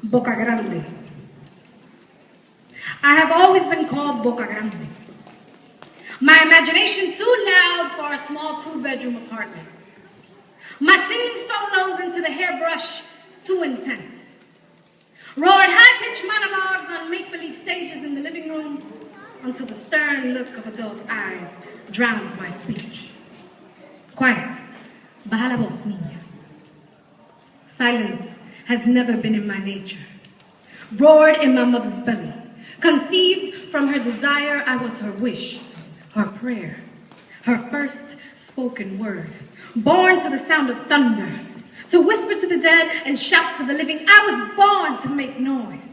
Boca Grande. I have always been called Boca Grande. My imagination too loud for a small 2-bedroom apartment. My singing solos into the hairbrush too intense. Roared high-pitched monologues on make-believe stages in the living room until the stern look of adult eyes drowned my speech. Quiet. Baja la voz, niña. Silence has never been in my nature. Roared in my mother's belly. Conceived from her desire, I was her wish, her prayer, her first spoken word. Born to the sound of thunder, to whisper to the dead and shout to the living. I was born to make noise,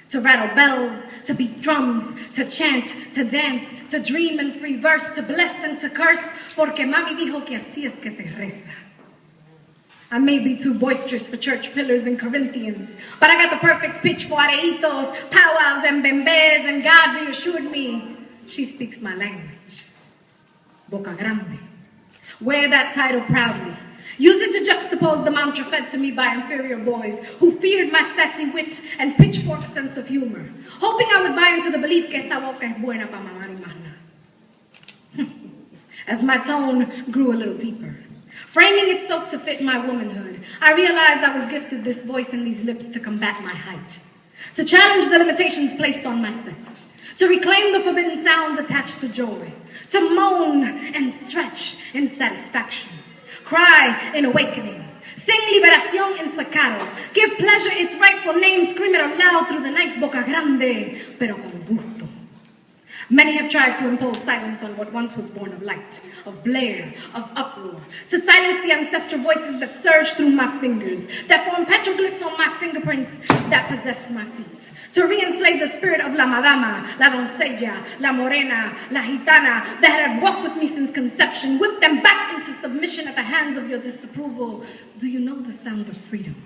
to rattle bells, to beat drums, to chant, to dance, to dream in free verse, to bless and to curse, porque mami dijo que así es que se reza. I may be too boisterous for church pillars and Corinthians, but I got the perfect pitch for areitos, powwows, and bembes, and God reassured me she speaks my language. Boca Grande. Wear that title proudly. Use it to juxtapose the mantra fed to me by inferior boys who feared my sassy wit and pitchfork sense of humor, hoping I would buy into the belief que esta boca es buena pa' mamar y mana. As my tone grew a little deeper, framing itself to fit my womanhood, I realized I was gifted this voice and these lips to combat my height, to challenge the limitations placed on my sex, to reclaim the forbidden sounds attached to joy, to moan and stretch in satisfaction, cry in awakening, sing liberación in staccato, give pleasure its rightful name, scream it aloud through the night, boca grande, pero con gusto. Many have tried to impose silence on what once was born of light, of blare, of uproar, to silence the ancestral voices that surge through my fingers, that form petroglyphs on my fingerprints, that possess my feet, to re-enslave the spirit of la madama, la doncella, la morena, la gitana, that had walked with me since conception, whip them back into submission at the hands of your disapproval. Do you know the sound of freedom?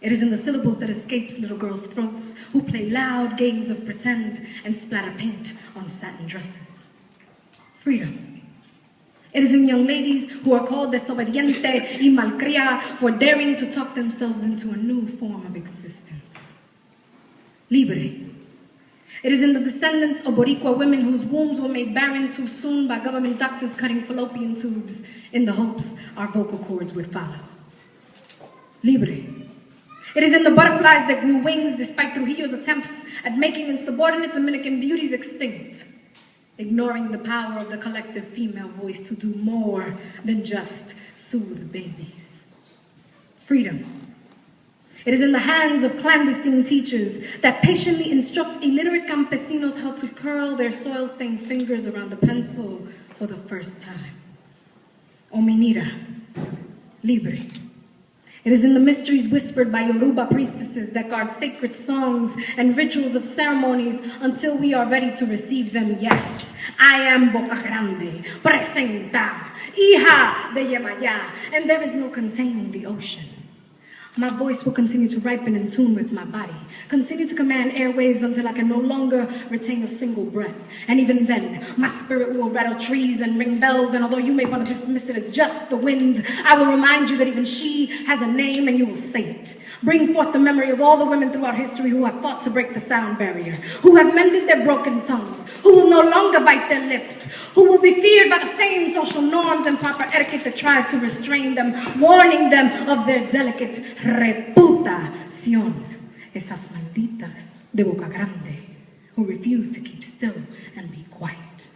It is in the syllables that escapes little girls' throats who play loud games of pretend and splatter paint on satin dresses. Freedom. It is in young ladies who are called desobediente y malcria for daring to talk themselves into a new form of existence. Libre. It is in the descendants of Boricua women whose wombs were made barren too soon by government doctors cutting fallopian tubes in the hopes our vocal cords would follow. Libre. It is in the butterflies that grew wings despite Trujillo's attempts at making insubordinate Dominican beauties extinct, ignoring the power of the collective female voice to do more than just soothe babies. Freedom. It is in the hands of clandestine teachers that patiently instruct illiterate campesinos how to curl their soil-stained fingers around the pencil for the first time. Ominira. Libre. It is in the mysteries whispered by Yoruba priestesses that guard sacred songs and rituals of ceremonies until we are ready to receive them. Yes, I am Boca Grande, presenta, hija de Yemayá, and there is no containing the ocean. My voice will continue to ripen in tune with my body, continue to command airwaves until I can no longer retain a single breath. And even then, my spirit will rattle trees and ring bells, and although you may want to dismiss it as just the wind, I will remind you that even she has a name and you will say it. Bring forth the memory of all the women throughout history who have fought to break the sound barrier, who have mended their broken tongues, who will no longer bite their lips, who will be feared by the same social norms and proper etiquette that tried to restrain them, warning them of their delicate reputación. Esas malditas de Boca Grande who refuse to keep still and be quiet.